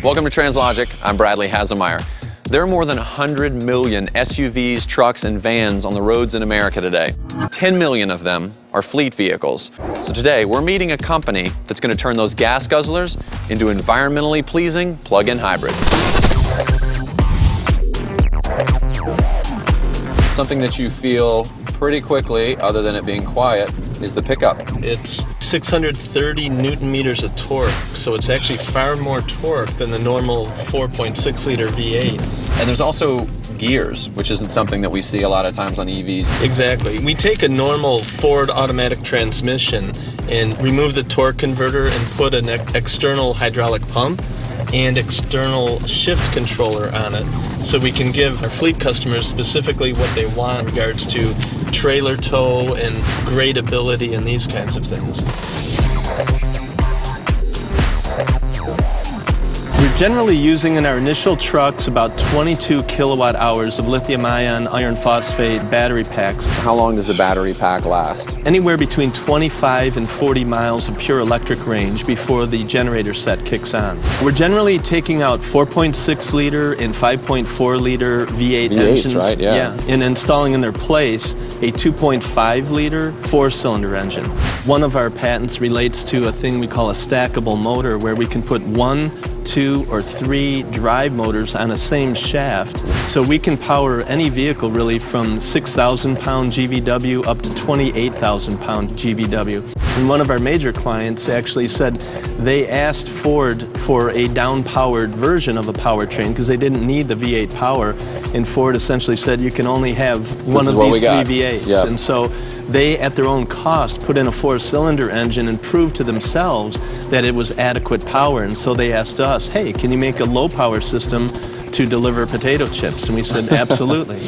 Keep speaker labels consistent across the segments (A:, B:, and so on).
A: Welcome to TRANSLOGIC. I'm Bradley Hasemeyer. There are more than 100 million SUVs, trucks, and vans on the roads in America today. 10 million of them are fleet vehicles. So today, we're meeting a company that's going to turn those gas guzzlers into environmentally pleasing plug-in hybrids. Something that you feel pretty quickly, other than it being quiet, is the pickup.
B: It's 630 Newton meters of torque, so it's actually far more torque than the normal 4.6 liter V8.
A: And there's also gears, which isn't something that we see a lot of times on EVs.
B: Exactly. We take a normal Ford automatic transmission and remove the torque converter and put an external hydraulic pump and external shift controller on it, so we can give our fleet customers specifically what they want in regards to trailer tow and gradability and these kinds of things. We're generally using in our initial trucks about 22 kilowatt hours of lithium-ion iron phosphate battery packs.
A: How long does the battery pack last?
B: Anywhere between 25 and 40 miles of pure electric range before the generator set kicks on. We're generally taking out 4.6 liter and 5.4 liter V8 engines,
A: right? Yeah.
B: And installing in their place a 2.5 liter 4-cylinder engine. One of our patents relates to a thing we call a stackable motor, where we can put 1, 2, or 3 drive motors on a same shaft, so we can power any vehicle really from 6,000 pound GVW up to 28,000 pound GVW. And one of our major clients actually said they asked Ford for a down-powered version of a powertrain because they didn't need the V8 power, and Ford essentially said you can only have one of these 3 V8s.
A: Yep.
B: And so they, at their own cost, put in a 4-cylinder engine and proved to themselves that it was adequate power. And so they asked us, hey, can you make a low-power system to deliver potato chips? And we said, absolutely.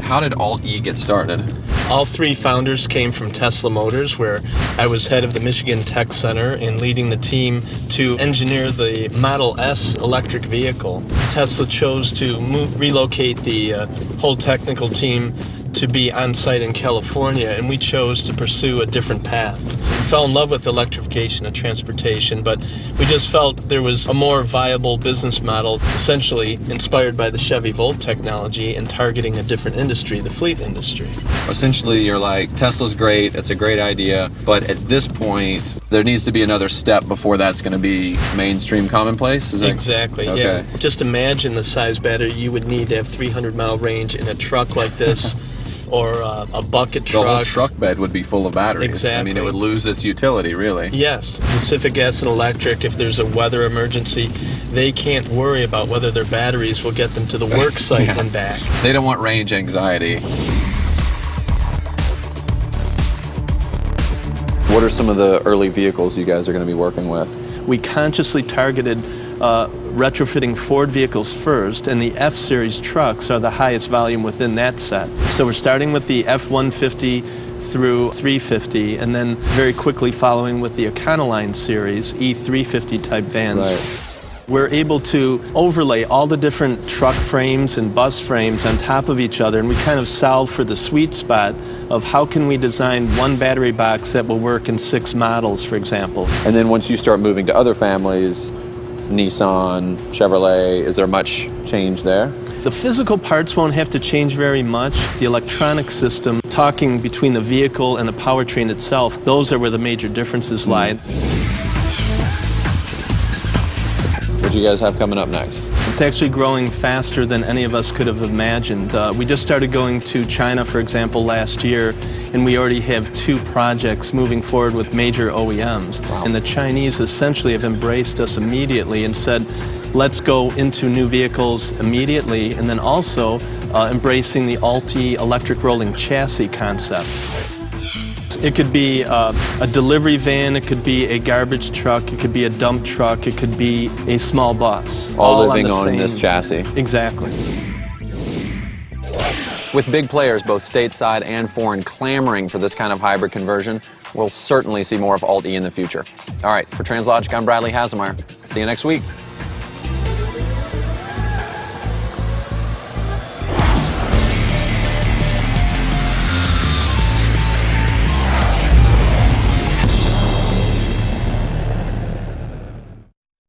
A: How did ALTe get started?
B: All 3 founders came from Tesla Motors, where I was head of the Michigan Tech Center and leading the team to engineer the Model S electric vehicle. Tesla chose to relocate the whole technical team to be on site in California, and we chose to pursue a different path. We fell in love with electrification of transportation, but we just felt there was a more viable business model, essentially inspired by the Chevy Volt technology and targeting a different industry, the fleet industry.
A: Essentially, you're like, Tesla's great, it's a great idea, but at this point, there needs to be another step before that's going to be mainstream commonplace? Is that...
B: Exactly,
A: okay.
B: Yeah. Just imagine the size battery you would need to have 300-mile range in a truck like this. Or a bucket truck.
A: The whole truck bed would be full of batteries.
B: Exactly.
A: I mean, it would lose its utility, really.
B: Yes. Pacific Gas and Electric, if there's a weather emergency, they can't worry about whether their batteries will get them to the work site
A: Yeah.
B: and back.
A: They don't want range anxiety. What are some of the early vehicles you guys are going to be working with?
B: We consciously targeted retrofitting Ford vehicles first, and the F-Series trucks are the highest volume within that set. So we're starting with the F-150 through 350, and then very quickly following with the Econoline series, E350 type vans.
A: Right.
B: We're able to overlay all the different truck frames and bus frames on top of each other, and we kind of solve for the sweet spot of how can we design one battery box that will work in 6 models, for example.
A: And then once you start moving to other families, Nissan, Chevrolet, is there much change there?
B: The physical parts won't have to change very much. The electronic system, talking between the vehicle and the powertrain itself, those are where the major differences lie.
A: What do you guys have coming up next?
B: It's actually growing faster than any of us could have imagined. We just started going to China, for example, last year, and we already have 2 projects moving forward with major OEMs.
A: Wow.
B: And the Chinese essentially have embraced us immediately and said, let's go into new vehicles immediately, and then also embracing the ALTe electric rolling chassis concept. It could be a delivery van, it could be a garbage truck, it could be a dump truck, it could be a small bus.
A: All living on this chassis.
B: Exactly.
A: With big players, both stateside and foreign, clamoring for this kind of hybrid conversion, we'll certainly see more of ALTe in the future. All right, for TRANSLOGIC, I'm Bradley Hasemeyer. See you next week.